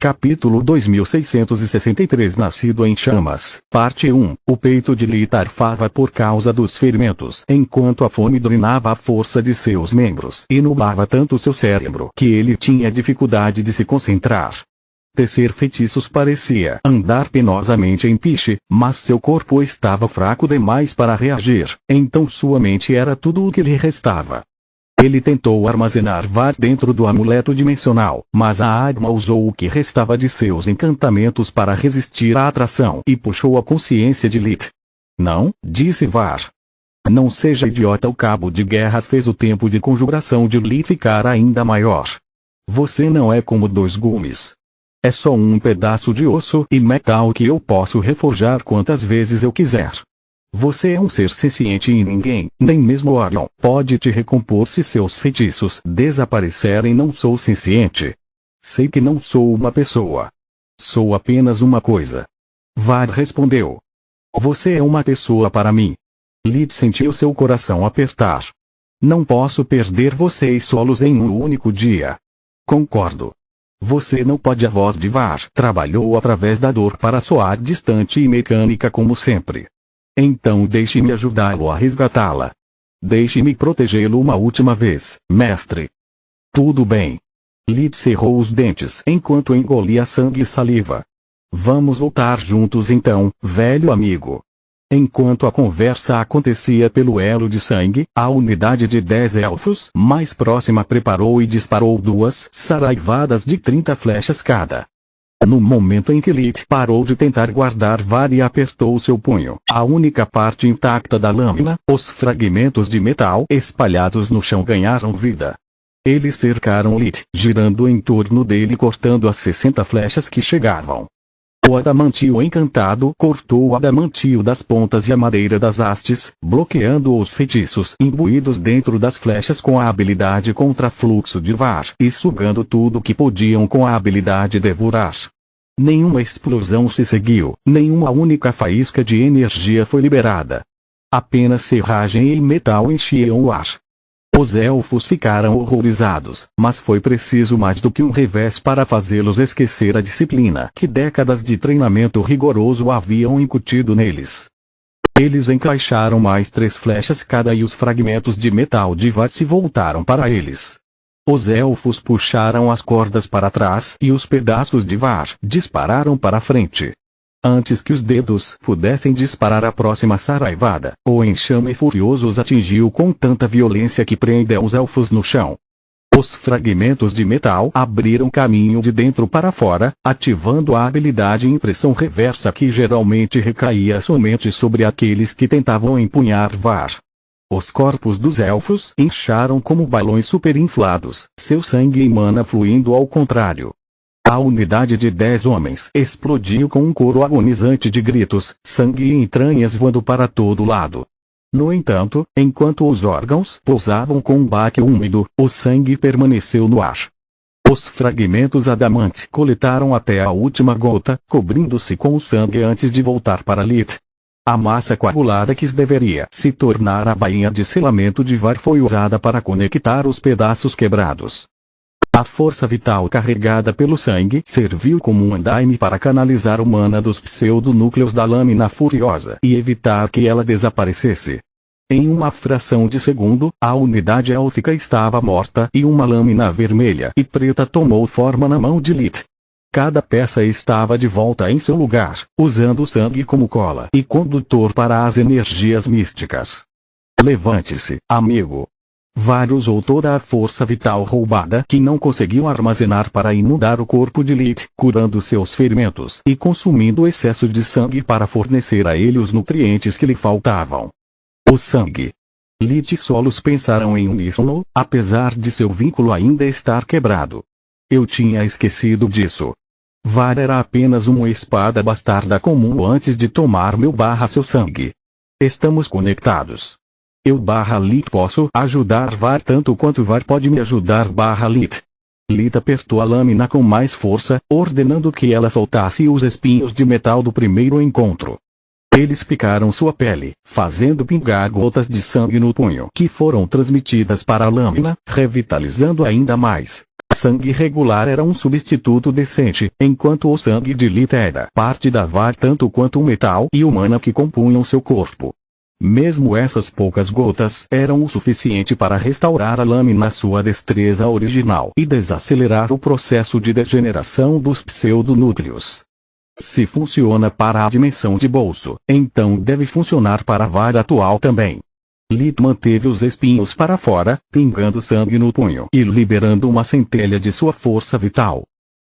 Capítulo 2663 Nascido em Chamas, Parte 1. O peito de Lith arfava por causa dos ferimentos, enquanto a fome drenava a força de seus membros e nublava tanto seu cérebro que ele tinha dificuldade de se concentrar. Tecer feitiços parecia andar penosamente em piche, mas seu corpo estava fraco demais para reagir, então sua mente era tudo o que lhe restava. Ele tentou armazenar VAR dentro do amuleto dimensional, mas a arma usou o que restava de seus encantamentos para resistir à atração e puxou a consciência de Lith. Não, disse VAR. Não seja idiota, o cabo de guerra fez o tempo de conjuração de Lith ficar ainda maior. Você não é como dois gumes. É só um pedaço de osso e metal que eu posso reforjar quantas vezes eu quiser. Você é um ser senciente e ninguém, nem mesmo Orion, pode te recompor se seus feitiços desaparecerem. Não sou senciente. Sei que não sou uma pessoa. Sou apenas uma coisa. VAR respondeu. Você é uma pessoa para mim. Lith sentiu seu coração apertar. Não posso perder vocês solos em um único dia. Concordo. Você não pode. A voz de VAR trabalhou através da dor para soar distante e mecânica como sempre. Então deixe-me ajudá-lo a resgatá-la. Deixe-me protegê-lo uma última vez, mestre. Tudo bem. Lith cerrou os dentes enquanto engolia sangue e saliva. Vamos lutar juntos então, velho amigo. Enquanto a conversa acontecia pelo elo de sangue, a unidade de 10 elfos mais próxima preparou e disparou 2 saraivadas de 30 flechas cada. No momento em que Lith parou de tentar guardar VAR e apertou seu punho, a única parte intacta da lâmina, os fragmentos de metal espalhados no chão ganharam vida. Eles cercaram Lith, girando em torno dele, cortando as 60 flechas que chegavam. O adamantio encantado cortou o adamantio das pontas e a madeira das hastes, bloqueando os feitiços imbuídos dentro das flechas com a habilidade contra-fluxo de VAR e sugando tudo que podiam com a habilidade devorar. Nenhuma explosão se seguiu, nenhuma única faísca de energia foi liberada. Apenas serragem e metal enchiam o ar. Os elfos ficaram horrorizados, mas foi preciso mais do que um revés para fazê-los esquecer a disciplina que décadas de treinamento rigoroso haviam incutido neles. Eles encaixaram mais 3 flechas cada e os fragmentos de metal de VAR se voltaram para eles. Os elfos puxaram as cordas para trás e os pedaços de VAR dispararam para frente. Antes que os dedos pudessem disparar a próxima saraivada, o enxame furioso os atingiu com tanta violência que prendeu os elfos no chão. Os fragmentos de metal abriram caminho de dentro para fora, ativando a habilidade impressão reversa que geralmente recaía somente sobre aqueles que tentavam empunhar VAR. Os corpos dos elfos incharam como balões superinflados, seu sangue e mana fluindo ao contrário. A unidade de 10 homens explodiu com um coro agonizante de gritos, sangue e entranhas voando para todo lado. No entanto, enquanto os órgãos pousavam com um baque úmido, o sangue permaneceu no ar. Os fragmentos adamante coletaram até a última gota, cobrindo-se com o sangue antes de voltar para Lith. A massa coagulada que deveria se tornar a bainha de selamento de VAR foi usada para conectar os pedaços quebrados. A força vital carregada pelo sangue serviu como um andaime para canalizar o mana dos pseudonúcleos da lâmina furiosa e evitar que ela desaparecesse. Em uma fração de segundo, a unidade élfica estava morta e uma lâmina vermelha e preta tomou forma na mão de Lith. Cada peça estava de volta em seu lugar, usando o sangue como cola e condutor para as energias místicas. Levante-se, amigo. VAR usou toda a força vital roubada que não conseguiu armazenar para inundar o corpo de Lith, curando seus ferimentos e consumindo o excesso de sangue para fornecer a ele os nutrientes que lhe faltavam. O sangue. Lith e Solos pensaram em uníssono, apesar de seu vínculo ainda estar quebrado. Eu tinha esquecido disso. VAR era apenas uma espada bastarda comum antes de tomar seu sangue. Estamos conectados. Eu Lith posso ajudar VAR tanto quanto VAR pode me ajudar Lith. Lith apertou a lâmina com mais força, ordenando que ela soltasse os espinhos de metal do primeiro encontro. Eles picaram sua pele, fazendo pingar gotas de sangue no punho que foram transmitidas para a lâmina, revitalizando ainda mais. Sangue regular era um substituto decente, enquanto o sangue de Lita era parte da vara tanto quanto o metal e o mana que compunham seu corpo. Mesmo essas poucas gotas eram o suficiente para restaurar a lâmina à sua destreza original e desacelerar o processo de degeneração dos pseudonúcleos. Se funciona para a dimensão de bolso, então deve funcionar para a vara atual também. Lit manteve os espinhos para fora, pingando sangue no punho e liberando uma centelha de sua força vital.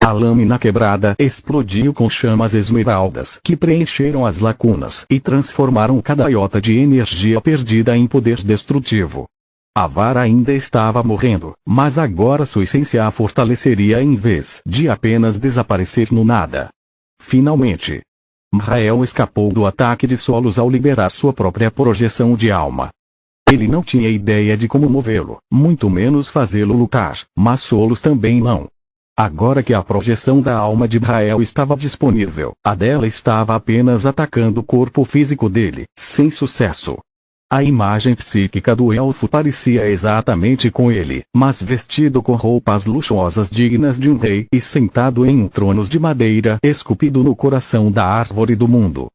A lâmina quebrada explodiu com chamas esmeraldas que preencheram as lacunas e transformaram cada iota de energia perdida em poder destrutivo. A vara ainda estava morrendo, mas agora sua essência a fortaleceria em vez de apenas desaparecer no nada. Finalmente, M'Rael escapou do ataque de Solos ao liberar sua própria projeção de alma. Ele não tinha ideia de como movê-lo, muito menos fazê-lo lutar, mas Solos também não. Agora que a projeção da alma de M'Rael estava disponível, a dela estava apenas atacando o corpo físico dele, sem sucesso. A imagem psíquica do elfo parecia exatamente com ele, mas vestido com roupas luxuosas dignas de um rei e sentado em um trono de madeira esculpido no coração da árvore do mundo.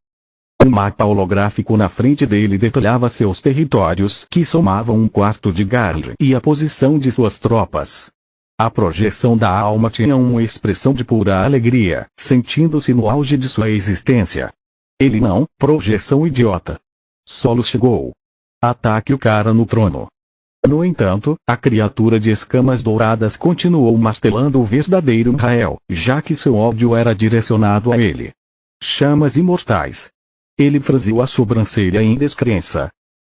Um mapa holográfico na frente dele detalhava seus territórios que somavam um quarto de Garl e a posição de suas tropas. A projeção da alma tinha uma expressão de pura alegria, sentindo-se no auge de sua existência. Ele não, projeção idiota. Solos chegou. Ataque o cara no trono. No entanto, a criatura de escamas douradas continuou martelando o verdadeiro M'Rael, já que seu ódio era direcionado a ele. Chamas imortais. Ele franziu a sobrancelha em descrença.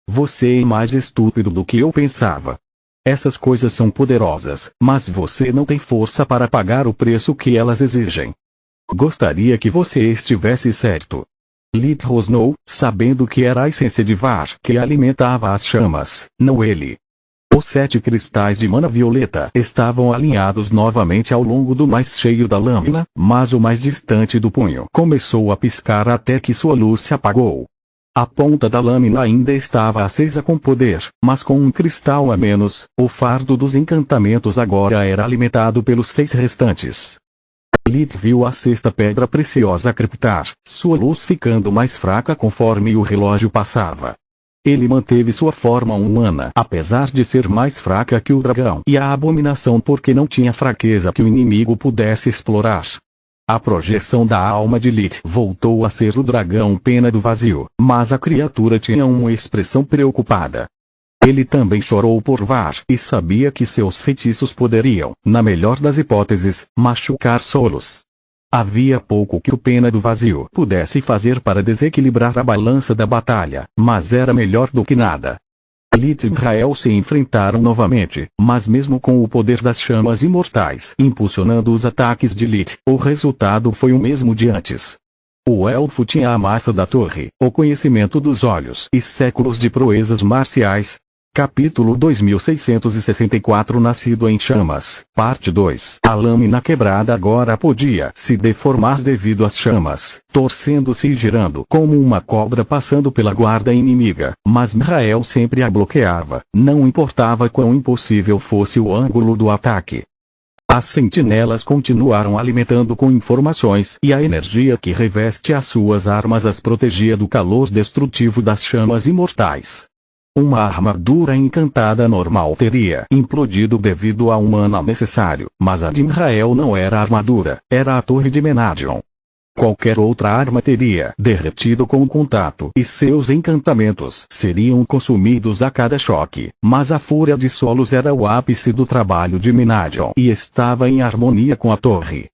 Você é mais estúpido do que eu pensava. Essas coisas são poderosas, mas você não tem força para pagar o preço que elas exigem. Gostaria que você estivesse certo. Lit rosnou, sabendo que era a essência de Var que alimentava as chamas, não ele. Os 7 cristais de mana violeta estavam alinhados novamente ao longo do mais cheio da lâmina, mas o mais distante do punho começou a piscar até que sua luz se apagou. A ponta da lâmina ainda estava acesa com poder, mas com um cristal a menos, o fardo dos encantamentos agora era alimentado pelos 6 restantes. Lit viu a 6ª pedra preciosa crepitar, sua luz ficando mais fraca conforme o relógio passava. Ele manteve sua forma humana apesar de ser mais fraca que o dragão e a abominação porque não tinha fraqueza que o inimigo pudesse explorar. A projeção da alma de Lit voltou a ser o dragão pena do vazio, mas a criatura tinha uma expressão preocupada. Ele também chorou por Var e sabia que seus feitiços poderiam, na melhor das hipóteses, machucar Solos. Havia pouco que o pena do vazio pudesse fazer para desequilibrar a balança da batalha, mas era melhor do que nada. Lit e M'Rael se enfrentaram novamente, mas mesmo com o poder das chamas imortais impulsionando os ataques de Lit, o resultado foi o mesmo de antes. O elfo tinha a massa da torre, o conhecimento dos olhos e séculos de proezas marciais. Capítulo 2664 Nascido em Chamas, Parte 2. A lâmina quebrada agora podia se deformar devido às chamas, torcendo-se e girando como uma cobra passando pela guarda inimiga, mas M'Rael sempre a bloqueava, não importava quão impossível fosse o ângulo do ataque. As sentinelas continuaram alimentando com informações e a energia que reveste as suas armas as protegia do calor destrutivo das chamas imortais. Uma armadura encantada normal teria implodido devido ao mana necessário, mas a de M'Rael não era armadura, era a torre de Menadion. Qualquer outra arma teria derretido com o contato e seus encantamentos seriam consumidos a cada choque, mas a fúria de Solos era o ápice do trabalho de Menadion e estava em harmonia com a torre.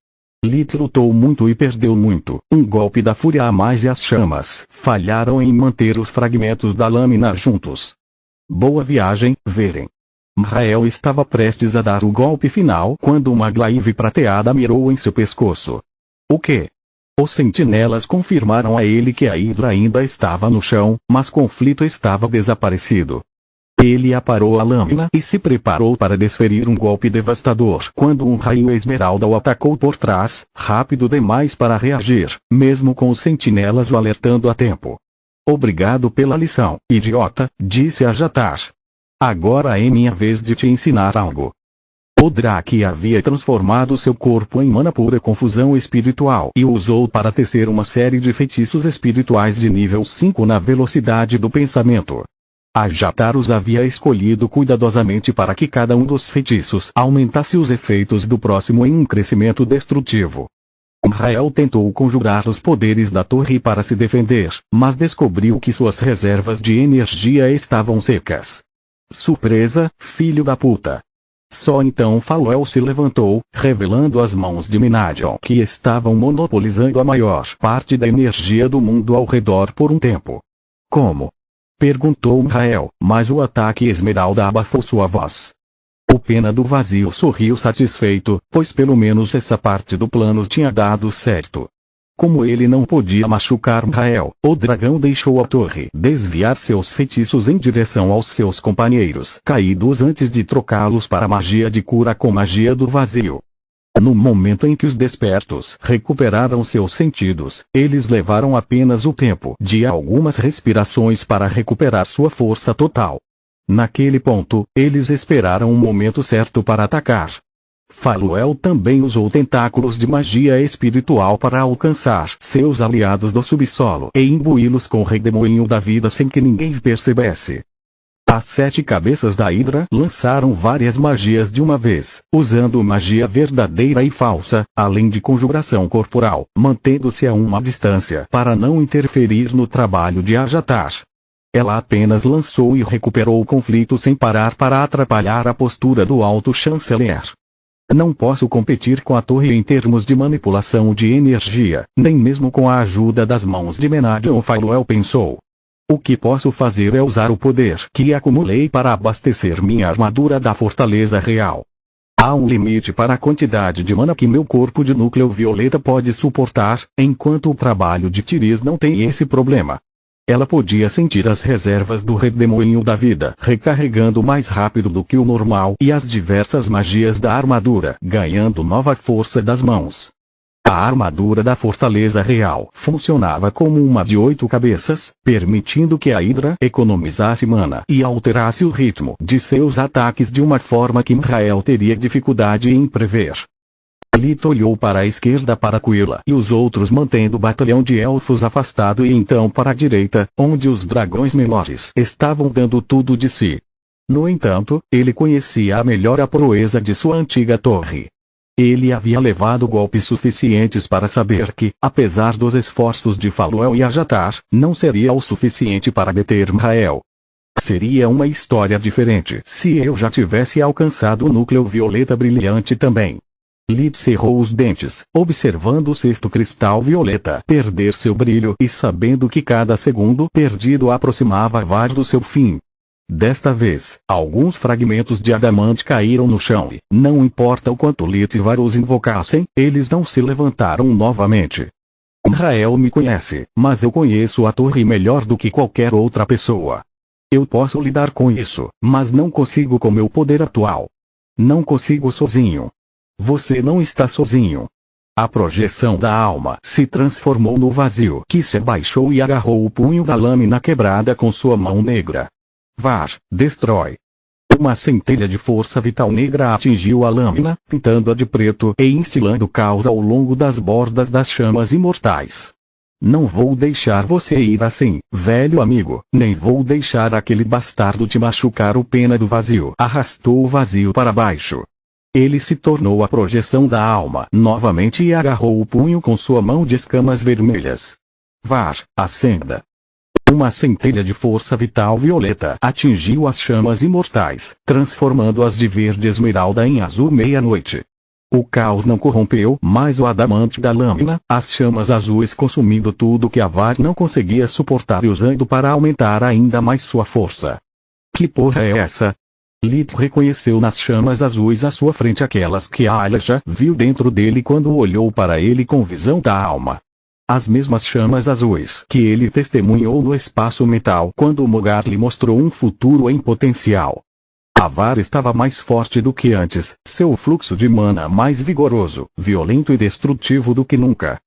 Lit lutou muito e perdeu muito, um golpe da fúria a mais e as chamas falharam em manter os fragmentos da lâmina juntos. Boa viagem, Veren. M'Rael estava prestes a dar o golpe final quando uma glaive prateada mirou em seu pescoço. O quê? Os sentinelas confirmaram a ele que a Hidra ainda estava no chão, mas Conflito estava desaparecido. Ele aparou a lâmina e se preparou para desferir um golpe devastador quando um raio esmeralda o atacou por trás, rápido demais para reagir, mesmo com os sentinelas o alertando a tempo. Obrigado pela lição, idiota, disse a Jatar. Agora é minha vez de te ensinar algo. O Drake havia transformado seu corpo em mana pura confusão espiritual e o usou para tecer uma série de feitiços espirituais de nível 5 na velocidade do pensamento. Ajatar os havia escolhido cuidadosamente para que cada um dos feitiços aumentasse os efeitos do próximo em um crescimento destrutivo. Rael tentou conjurar os poderes da torre para se defender, mas descobriu que suas reservas de energia estavam secas. Surpresa, filho da puta! Só então Faluel se levantou, revelando as mãos de Minadion que estavam monopolizando a maior parte da energia do mundo ao redor por um tempo. Como? Perguntou Rael, mas o ataque Esmeralda abafou sua voz. O Pena do Vazio sorriu satisfeito, pois pelo menos essa parte do plano tinha dado certo. Como ele não podia machucar Rael, o dragão deixou a torre desviar seus feitiços em direção aos seus companheiros caídos antes de trocá-los para magia de cura com magia do vazio. No momento em que os despertos recuperaram seus sentidos, eles levaram apenas o tempo de algumas respirações para recuperar sua força total. Naquele ponto, eles esperaram um momento certo para atacar. Faluel também usou tentáculos de magia espiritual para alcançar seus aliados do subsolo e imbuí-los com o redemoinho da vida sem que ninguém percebesse. As 7 cabeças da Hidra lançaram várias magias de uma vez, usando magia verdadeira e falsa, além de conjuração corporal, mantendo-se a uma distância para não interferir no trabalho de Ajatar. Ela apenas lançou e recuperou o conflito sem parar para atrapalhar a postura do alto chanceler. Não posso competir com a torre em termos de manipulação de energia, nem mesmo com a ajuda das mãos de Minadion. Faluel pensou. O que posso fazer é usar o poder que acumulei para abastecer minha armadura da Fortaleza Real. Há um limite para a quantidade de mana que meu corpo de núcleo violeta pode suportar, enquanto o trabalho de Tiris não tem esse problema. Ela podia sentir as reservas do redemoinho da vida recarregando mais rápido do que o normal e as diversas magias da armadura ganhando nova força das mãos. A armadura da Fortaleza Real funcionava como uma de 8 cabeças, permitindo que a Hidra economizasse mana e alterasse o ritmo de seus ataques de uma forma que Rael teria dificuldade em prever. Lito olhou para a esquerda para Aquila e os outros mantendo o batalhão de elfos afastado e então para a direita, onde os dragões menores estavam dando tudo de si. No entanto, ele conhecia melhor a proeza de sua antiga torre. Ele havia levado golpes suficientes para saber que, apesar dos esforços de Faluel e Ajatar, não seria o suficiente para deter Rael. Seria uma história diferente se eu já tivesse alcançado o núcleo violeta brilhante também. Lit cerrou os dentes, observando o sexto cristal violeta perder seu brilho e sabendo que cada segundo perdido aproximava VAR do seu fim. Desta vez, alguns fragmentos de adamante caíram no chão e, não importa o quanto Lit e VAR os invocassem, eles não se levantaram novamente. Rael me conhece, mas eu conheço a torre melhor do que qualquer outra pessoa. Eu posso lidar com isso, mas não consigo com meu poder atual. Não consigo sozinho. Você não está sozinho. A projeção da alma se transformou no vazio que se abaixou e agarrou o punho da lâmina quebrada com sua mão negra. VAR, destrói. Uma centelha de força vital negra atingiu a lâmina, pintando-a de preto e instilando caos ao longo das bordas das chamas imortais. Não vou deixar você ir assim, velho amigo, nem vou deixar aquele bastardo te machucar. O Pena do Vazio arrastou o vazio para baixo. Ele se tornou a projeção da alma novamente e agarrou o punho com sua mão de escamas vermelhas. VAR, acenda. Uma centelha de força vital violeta atingiu as chamas imortais, transformando-as de verde esmeralda em azul meia-noite. O caos não corrompeu mais o adamante da lâmina, as chamas azuis consumindo tudo que a VAR não conseguia suportar e usando para aumentar ainda mais sua força. Que porra é essa? Lit reconheceu nas chamas azuis à sua frente aquelas que Ayla já viu dentro dele quando olhou para ele com visão da alma. As mesmas chamas azuis que ele testemunhou no espaço mental quando Mogar lhe mostrou um futuro em potencial. A VAR estava mais forte do que antes, seu fluxo de mana mais vigoroso, violento e destrutivo do que nunca.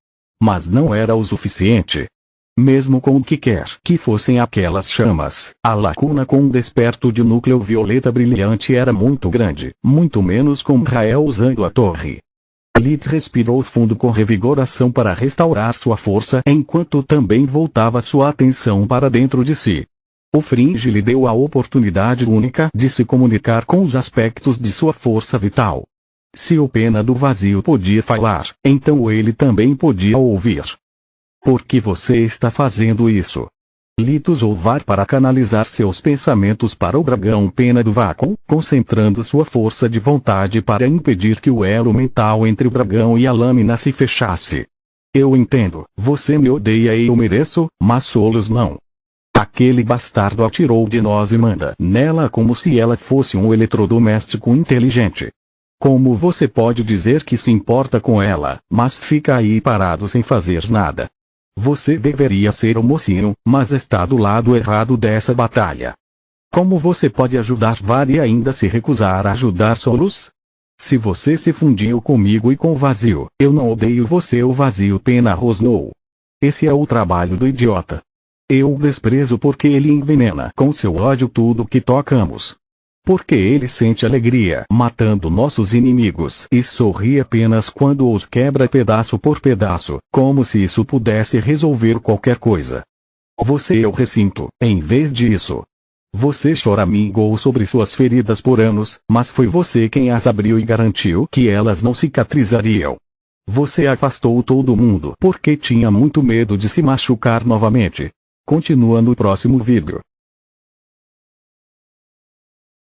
Mas não era o suficiente. Mesmo com o que quer que fossem aquelas chamas, a lacuna com um desperto de núcleo violeta brilhante era muito grande, muito menos com Rael usando a torre. Lith respirou fundo com revigoração para restaurar sua força enquanto também voltava sua atenção para dentro de si. O Fringe lhe deu a oportunidade única de se comunicar com os aspectos de sua força vital. Se o Pena do Vazio podia falar, então ele também podia ouvir. Por que você está fazendo isso? Lith usou VAR para canalizar seus pensamentos para o dragão Pena do Vácuo, concentrando sua força de vontade para impedir que o elo mental entre o dragão e a lâmina se fechasse. Eu entendo, você me odeia e eu mereço, mas Solos não. Aquele bastardo atirou de nós e manda nela como se ela fosse um eletrodoméstico inteligente. Como você pode dizer que se importa com ela, mas fica aí parado sem fazer nada? Você deveria ser o mocinho, mas está do lado errado dessa batalha. Como você pode ajudar VAR e ainda se recusar a ajudar Solos? Se você se fundiu comigo e com o Vazio, eu não odeio você. O Vazio Pena rosnou. Esse é o trabalho do idiota. Eu o desprezo porque ele envenena com seu ódio tudo que tocamos. Porque ele sente alegria matando nossos inimigos e sorri apenas quando os quebra pedaço por pedaço, como se isso pudesse resolver qualquer coisa. Você é o recinto, em vez disso. Você choramingou sobre suas feridas por anos, mas foi você quem as abriu e garantiu que elas não cicatrizariam. Você afastou todo mundo porque tinha muito medo de se machucar novamente. Continua no próximo vídeo.